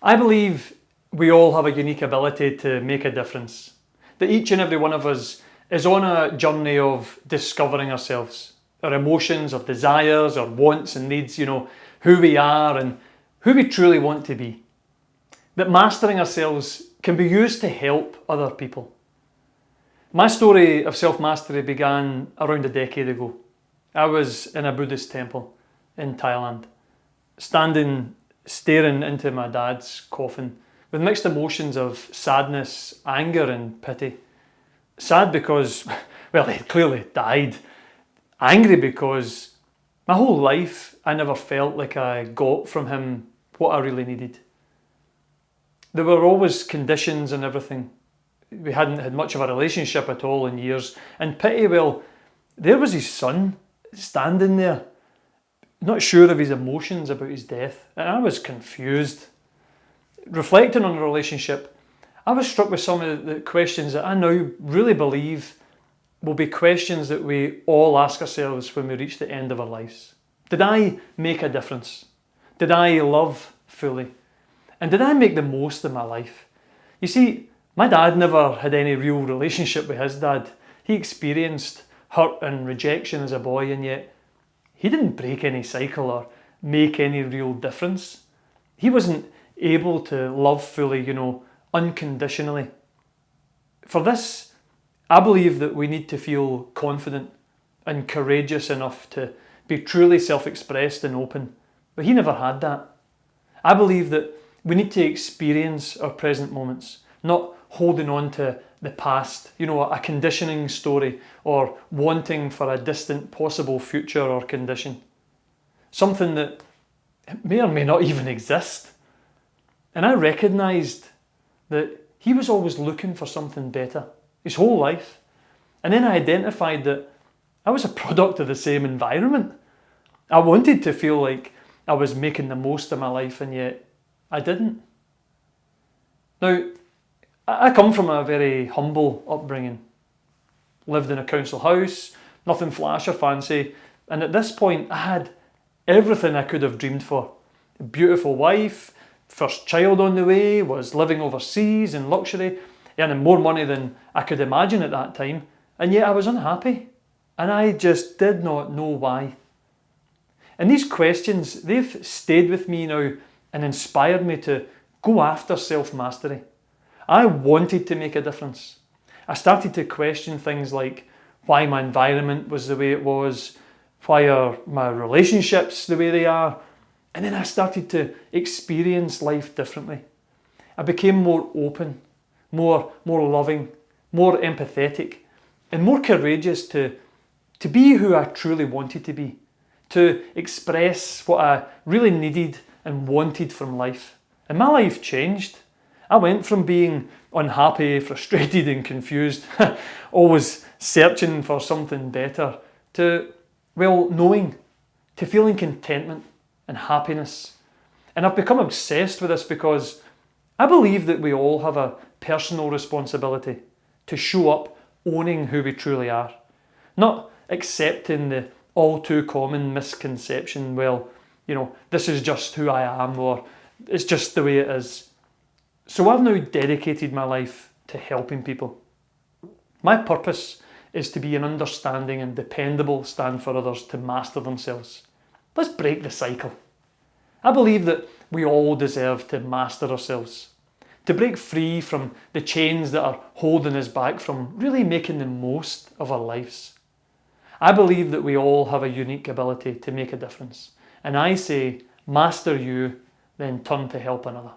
I believe we all have a unique ability to make a difference. That each and every one of us is on a journey of discovering ourselves, our emotions, our desires, our wants and needs, who we are and who we truly want to be. That mastering ourselves can be used to help other people. My story of self-mastery began around a decade ago. I was in a Buddhist temple in Thailand, staring into my dad's coffin with mixed emotions of sadness, anger and pity. Sad because, well, he clearly died. Angry because my whole life I never felt like I got from him what I really needed. There were always conditions and everything. We hadn't had much of a relationship at all in years. And pity, well, there was his son standing there, not sure of his emotions about his death. And I was confused. Reflecting on the relationship, I was struck with some of the questions that I now really believe will be questions that we all ask ourselves when we reach the end of our lives. Did I make a difference? Did I love fully? And did I make the most of my life? You see, my dad never had any real relationship with his dad. He experienced hurt and rejection as a boy, and yet he didn't break any cycle or make any real difference. He wasn't able to love fully, unconditionally. For this, I believe that we need to feel confident and courageous enough to be truly self-expressed and open. But he never had that. I believe that we need to experience our present moments, not holding on to the past, a conditioning story or wanting for a distant possible future or condition. Something that may or may not even exist. And I recognised that he was always looking for something better, his whole life. And then I identified that I was a product of the same environment. I wanted to feel like I was making the most of my life, and yet I didn't. Now, I come from a very humble upbringing. Lived in a council house, nothing flash or fancy. And at this point, I had everything I could have dreamed for. A beautiful wife, first child on the way, was living overseas in luxury, earning more money than I could imagine at that time. And yet I was unhappy. And I just did not know why. And these questions, they've stayed with me now and inspired me to go after self-mastery. I wanted to make a difference. I started to question things like why my environment was the way it was, why are my relationships the way they are, and then I started to experience life differently. I became more open, more loving, more empathetic, and more courageous to be who I truly wanted to be, to express what I really needed and wanted from life. And my life changed. I went from being unhappy, frustrated and confused, always searching for something better, to, knowing, to feeling contentment and happiness. And I've become obsessed with this because I believe that we all have a personal responsibility to show up owning who we truly are, not accepting the all too common misconception, this is just who I am, or it's just the way it is. So I've now dedicated my life to helping people. My purpose is to be an understanding and dependable stand for others to master themselves. Let's break the cycle. I believe that we all deserve to master ourselves, to break free from the chains that are holding us back from really making the most of our lives. I believe that we all have a unique ability to make a difference. And I say, master you, then turn to help another.